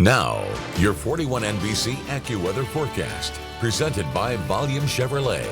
Now, your 41 NBC AccuWeather forecast, presented by Volume Chevrolet.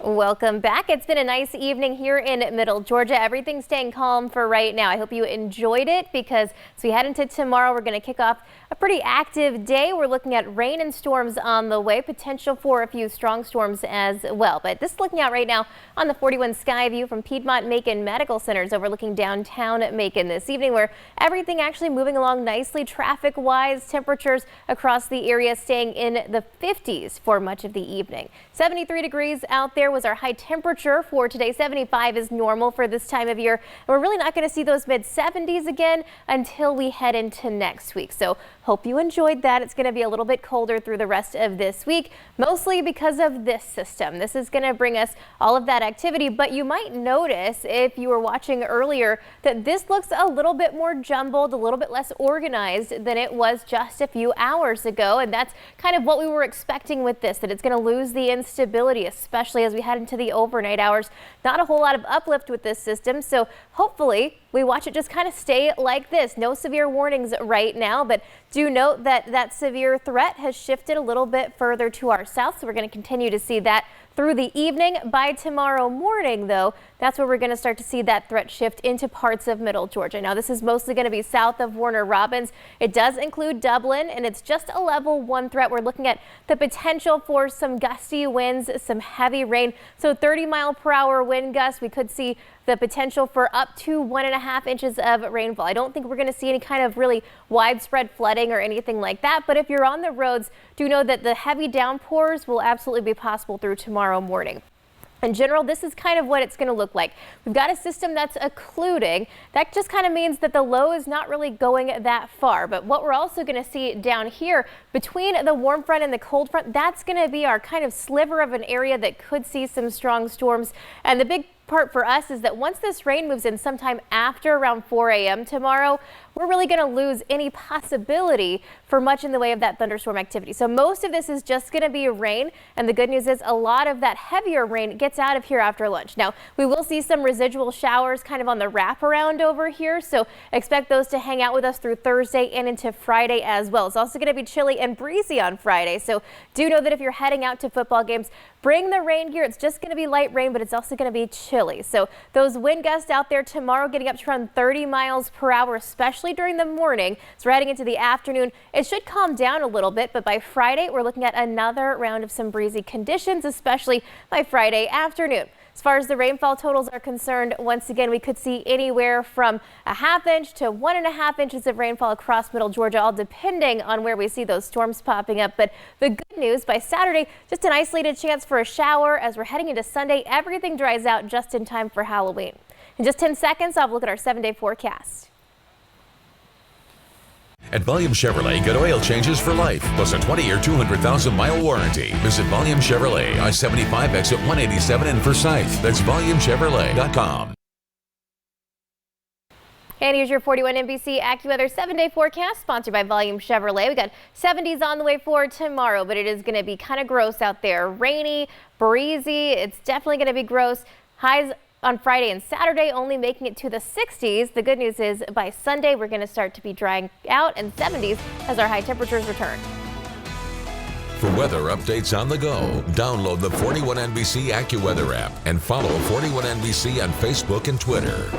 Welcome back. It's been a nice evening here in Middle Georgia. Everything's staying calm for right now. I hope you enjoyed it because as we head into tomorrow, we're going to kick off a pretty active day. We're looking at rain and storms on the way, potential for a few strong storms as well. But this is looking out right now on the 41 sky view from Piedmont-Macon Medical Centers overlooking downtown Macon this evening, where everything actually moving along nicely traffic-wise. Temperatures across the area staying in the 50s for much of the evening. 73 degrees out there was our high temperature for today. 75 is normal for this time of year. And we're really not going to see those mid 70s again until we head into next week. So hope you enjoyed that. It's going to be a little bit colder through the rest of this week, mostly because of this system. This is going to bring us all of that activity, but you might notice if you were watching earlier that this looks a little bit more jumbled, a little bit less organized than it was just a few hours ago. And that's kind of what we were expecting with this, that it's going to lose the instability, especially as we head into the overnight hours. Not a whole lot of uplift with this system, so hopefully we watch it just kind of stay like this. No severe warnings right now, but do note that that severe threat has shifted a little bit further to our south, so we're going to continue to see that through the evening. By tomorrow morning, though, that's where we're going to start to see that threat shift into parts of Middle Georgia. Now, this is mostly going to be south of Warner Robins. It does include Dublin, and it's just a level 1 threat. We're looking at the potential for some gusty winds, some heavy rain. So 30-mile-per-hour wind gusts. We could see the potential for up to 1.5 inches of rainfall. I don't think we're going to see any kind of really widespread flooding or anything like that. But if you're on the roads, do know that the heavy downpours will absolutely be possible through tomorrow morning. In general, this is kind of what it's going to look like. We've got a system that's occluding. That just kind of means that the low is not really going that far. But what we're also going to see down here between the warm front and the cold front, that's going to be our kind of sliver of an area that could see some strong storms. And the big part for us is that once this rain moves in sometime after around 4 a.m. tomorrow, we're really going to lose any possibility for much in the way of that thunderstorm activity. So most of this is just going to be rain, and the good news is a lot of that heavier rain gets out of here after lunch. Now, we will see some residual showers kind of on the wraparound over here, so expect those to hang out with us through Thursday and into Friday as well. It's also going to be chilly and breezy on Friday, so do know that if you're heading out to football games, bring the rain gear. It's just going to be light rain, but it's also going to be chilly. So those wind gusts out there tomorrow getting up to around 30 miles per hour, especially during the morning. So we're heading into the afternoon. It should calm down a little bit, but by Friday, we're looking at another round of some breezy conditions, especially by Friday afternoon. As far as the rainfall totals are concerned, once again, we could see anywhere from 1/2 inch to 1.5 inches of rainfall across Middle Georgia, all depending on where we see those storms popping up. But the good news, by Saturday, just an isolated chance for a shower. As we're heading into Sunday, everything dries out just in time for Halloween. In just 10 seconds, I'll have a look at our 7-day forecast. At Volume Chevrolet, get oil changes for life, plus a 20-year, 200,000-mile warranty. Visit Volume Chevrolet, I-75 exit 187 in Forsyth. That's VolumeChevrolet.com. And here's your 41 NBC AccuWeather 7-day forecast, sponsored by Volume Chevrolet. We got 70s on the way for tomorrow, but it is going to be kind of gross out there. Rainy, breezy. It's definitely going to be gross. Highs on Friday and Saturday only making it to the 60s. The good news is by Sunday, we're going to start to be drying out, and 70s as our high temperatures return. For weather updates on the go, download the 41 NBC AccuWeather app and follow 41 NBC on Facebook and Twitter.